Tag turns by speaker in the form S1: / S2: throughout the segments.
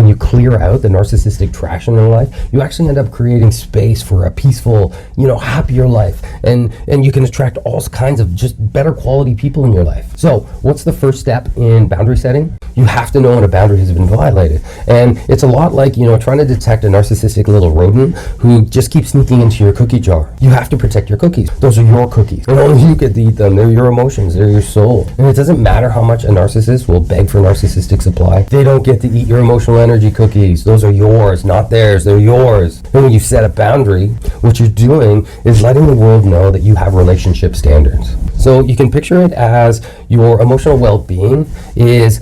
S1: you clear out the narcissistic trash in their life, you actually end up creating space for a peaceful, happier life. And you can attract all kinds of just better quality people in your life. So what's the first step in boundary setting? You have to know when a boundary has been violated. And it's a lot like, trying to detect a narcissistic little rodent who just keeps sneaking into your cookie jar. You have to protect your cookies. Those are your cookies. And only you get to eat them. They're your emotions. They're your soul. And it doesn't matter how much a narcissist will beg for narcissistic supply. They don't get to eat your emotional energy cookies. Those are yours, not theirs. They're yours. And when you set a boundary, what you're doing is letting the world know that you have relationship standards. So you can picture it as your emotional well-being is,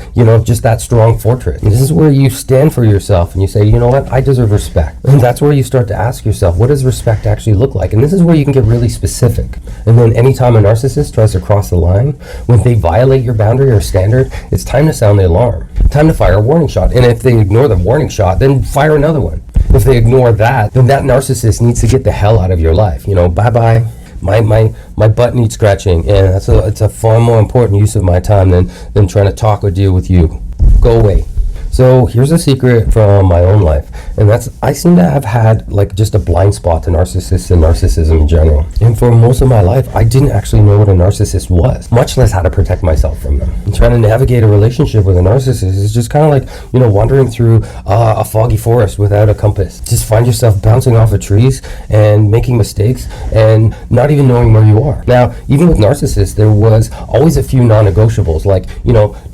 S1: just that strong fortress. And this is where you stand for yourself and you say, you know what, I deserve respect. And that's where you start to ask yourself, what does respect actually look like? And this is where you can get really specific. And then anytime a narcissist tries to cross the line, when they violate your boundary or standard, it's time to sound the alarm. Time to fire a warning shot. And if they ignore the warning shot, then fire another one. If they ignore that, then that narcissist needs to get the hell out of your life. Bye-bye. My butt needs scratching, and it's a far more important use of my time than trying to talk or deal with you. Go away. So here's a secret from my own life, and that's I seem to have had just a blind spot to narcissists and narcissism in general. And for most of my life, I didn't actually know what a narcissist was, much less how to protect myself from them. And trying to navigate a relationship with a narcissist is just kind of like, wandering through a foggy forest without a compass. Just find yourself bouncing off of trees and making mistakes and not even knowing where you are. Now, even with narcissists, there was always a few non-negotiables, like,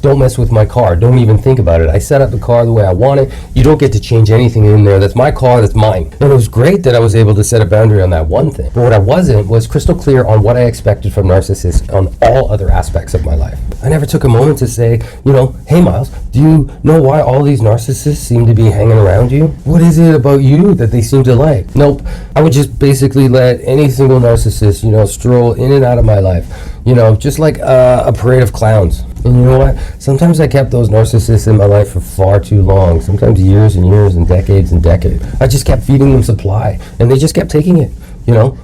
S1: don't mess with my car, don't even think about it. I set up the car the way I want it. You don't get to change anything in there. That's my car, that's mine. And it was great that I was able to set a boundary on that one thing. But what I wasn't was crystal clear on what I expected from narcissists on all other aspects of my life. I never took a moment to say, hey Miles, do you know why all these narcissists seem to be hanging around you? What is it about you that they seem to like? Nope. I would just basically let any single narcissist, stroll in and out of my life, just like a parade of clowns. And you know what? Sometimes I kept those narcissists in my life for far too long, sometimes years and years and decades and decades. I just kept feeding them supply, and they just kept taking it,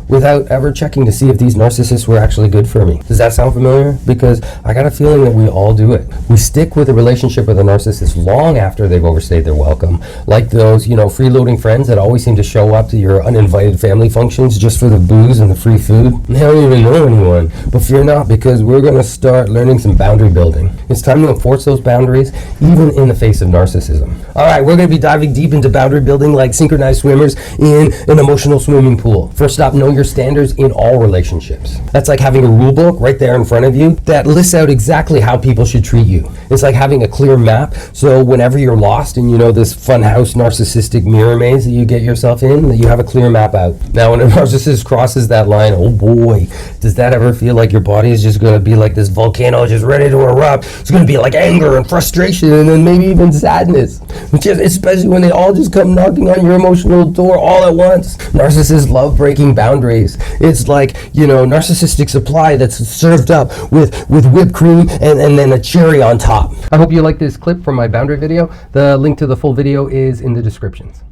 S1: without ever checking to see if these narcissists were actually good for me. Does that sound familiar? Because I got a feeling that we all do it. We stick with a relationship with a narcissist long after they've overstayed their welcome. Like those, freeloading friends that always seem to show up to your uninvited family functions just for the booze and the free food. They don't even know anyone. But fear not, because we're going to start learning some boundary building. It's time to enforce those boundaries, even in the face of narcissism. All right, we're going to be diving deep into boundary building like synchronized swimmers in an emotional swimming pool. First up, know your standards in all relationships. That's like having a rule book right there in front of you that lists out exactly how people should treat you. It's like having a clear map, so whenever you're lost in, this funhouse narcissistic mirror maze that you get yourself in, that you have a clear map out. Now, when a narcissist crosses that line, oh boy, does that ever feel like your body is just going to be like this volcano just ready to erupt? It's going to be like anger and frustration and then maybe even sadness, especially when they all just come knocking on your emotional door all at once. Narcissists love breaking boundaries. It's like, narcissistic supply that's served up with whipped cream and then a cherry on top. I hope you like this clip from my boundary video. The link to the full video is in the descriptions.